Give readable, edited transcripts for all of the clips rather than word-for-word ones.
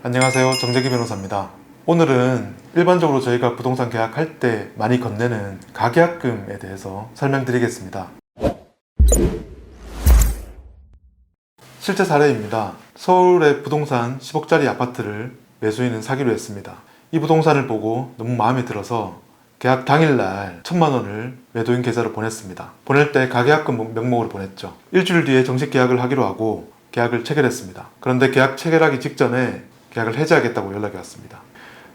안녕하세요, 정재기 변호사입니다. 오늘은 일반적으로 저희가 부동산 계약할 때 많이 건네는 가계약금에 대해서 설명드리겠습니다. 실제 사례입니다. 서울의 부동산 10억짜리 아파트를 매수인은 사기로 했습니다. 이 부동산을 보고 너무 마음에 들어서 계약 당일날 1,000만 원을 매도인 계좌로 보냈습니다. 보낼 때 가계약금 명목으로 보냈죠. 일주일 뒤에 정식 계약을 하기로 하고 계약을 체결했습니다. 그런데 계약 체결하기 직전에 계약을 해지하겠다고 연락이 왔습니다.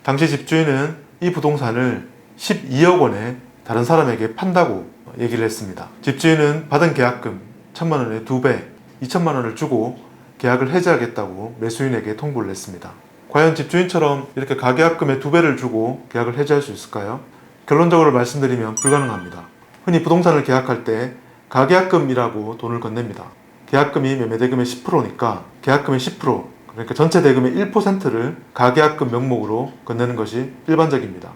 당시 집주인은 이 부동산을 12억 원에 다른 사람에게 판다고 얘기를 했습니다. 집주인은 받은 계약금 1,000만 원의 2배, 2천만 원을 주고 계약을 해지하겠다고 매수인에게 통보를 했습니다. 과연 집주인처럼 이렇게 가계약금의 2배를 주고 계약을 해지할 수 있을까요? 결론적으로 말씀드리면 불가능합니다. 흔히 부동산을 계약할 때 가계약금이라고 돈을 건넵니다. 계약금이 매매대금의 10%니까 계약금의 10%, 그러니까 전체 대금의 1%를 가계약금 명목으로 건네는 것이 일반적입니다.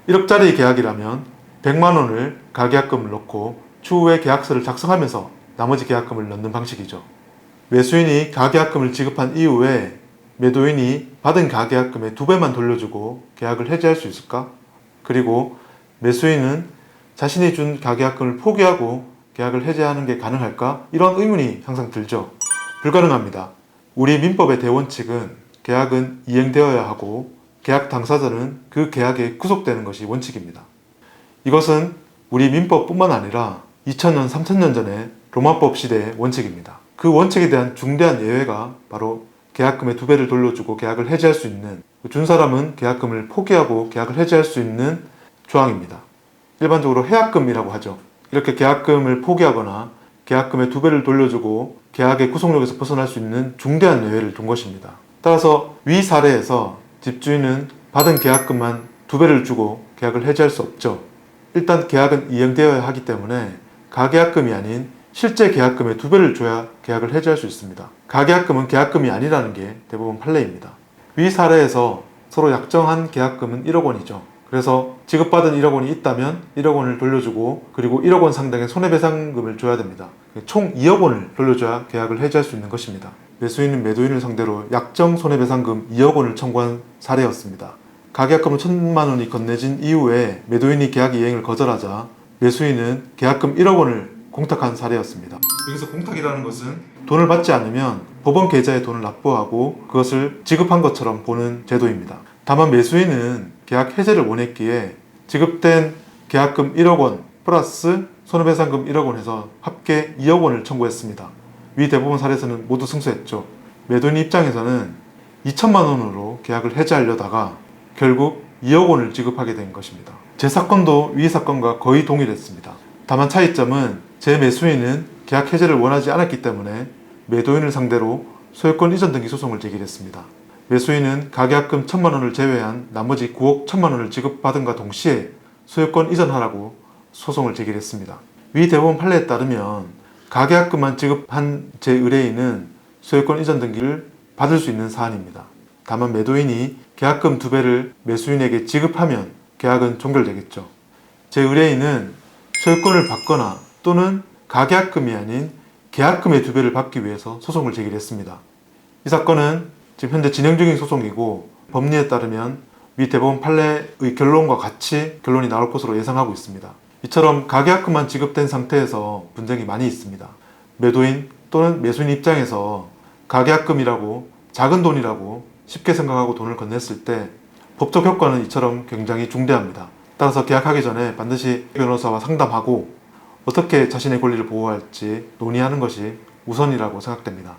1억짜리 계약이라면 100만 원을 가계약금을 넣고 추후에 계약서를 작성하면서 나머지 계약금을 넣는 방식이죠. 매수인이 가계약금을 지급한 이후에 매도인이 받은 가계약금의 2배만 돌려주고 계약을 해지할 수 있을까? 그리고 매수인은 자신이 준 가계약금을 포기하고 계약을 해지하는 게 가능할까? 이런 의문이 항상 들죠. 불가능합니다. 우리 민법의 대원칙은 계약은 이행되어야 하고 계약 당사자는 그 계약에 구속되는 것이 원칙입니다. 이것은 우리 민법뿐만 아니라 2000년, 3000년 전에 로마법 시대의 원칙입니다. 그 원칙에 대한 중대한 예외가 바로 계약금의 2배를 돌려주고 계약을 해지할 수 있는, 준 사람은 계약금을 포기하고 계약을 해지할 수 있는 조항입니다. 일반적으로 해약금이라고 하죠. 이렇게 계약금을 포기하거나 계약금의 2배를 돌려주고 계약의 구속력에서 벗어날 수 있는 중대한 예외를 둔 것입니다. 따라서 위 사례에서 집주인은 받은 계약금만 2배를 주고 계약을 해지할 수 없죠. 일단 계약은 이행되어야 하기 때문에 가계약금이 아닌 실제 계약금의 2배를 줘야 계약을 해지할 수 있습니다. 가계약금은 계약금이 아니라는 게 대부분 판례입니다. 위 사례에서 서로 약정한 계약금은 1억 원이죠. 그래서 지급받은 1억 원이 있다면 1억 원을 돌려주고 그리고 1억 원 상당의 손해배상금을 줘야 됩니다. 총 2억 원을 돌려줘야 계약을 해지할 수 있는 것입니다. 매수인은 매도인을 상대로 약정 손해배상금 2억 원을 청구한 사례였습니다. 가계약금은 1,000만 원이 건네진 이후에 매도인이 계약 이행을 거절하자 매수인은 계약금 1억 원을 공탁한 사례였습니다. 여기서 공탁이라는 것은 돈을 받지 않으면 법원 계좌에 돈을 납부하고 그것을 지급한 것처럼 보는 제도입니다. 다만 매수인은 계약 해지를 원했기에 지급된 계약금 1억 원 플러스 손해배상금 1억 원 해서 합계 2억 원을 청구했습니다. 위 대부분 사례에서는 모두 승소했죠. 매도인 입장에서는 2천만 원으로 계약을 해지하려다가 결국 2억 원을 지급하게 된 것입니다. 제 사건도 위 사건과 거의 동일했습니다. 다만 차이점은 제 매수인은 계약 해지를 원하지 않았기 때문에 매도인을 상대로 소유권 이전 등기 소송을 제기했습니다. 매수인은 가계약금 1,000만 원을 제외한 나머지 9억 1,000만 원을 지급받은과 동시에 소유권 이전하라고 소송을 제기했습니다. 위 대법원 판례에 따르면 가계약금만 지급한 제 의뢰인은 소유권 이전 등기를 받을 수 있는 사안입니다. 다만 매도인이 계약금 2배를 매수인에게 지급하면 계약은 종결되겠죠. 제 의뢰인은 소유권을 받거나 또는 가계약금이 아닌 계약금의 2배를 받기 위해서 소송을 제기했습니다. 이 사건은 지금 현재 진행 중인 소송이고 법리에 따르면 위 대법원 판례의 결론과 같이 결론이 나올 것으로 예상하고 있습니다. 이처럼 가계약금만 지급된 상태에서 분쟁이 많이 있습니다. 매도인 또는 매수인 입장에서 가계약금이라고 작은 돈이라고 쉽게 생각하고 돈을 건넸을 때 법적 효과는 이처럼 굉장히 중대합니다. 따라서 계약하기 전에 반드시 변호사와 상담하고 어떻게 자신의 권리를 보호할지 논의하는 것이 우선이라고 생각됩니다.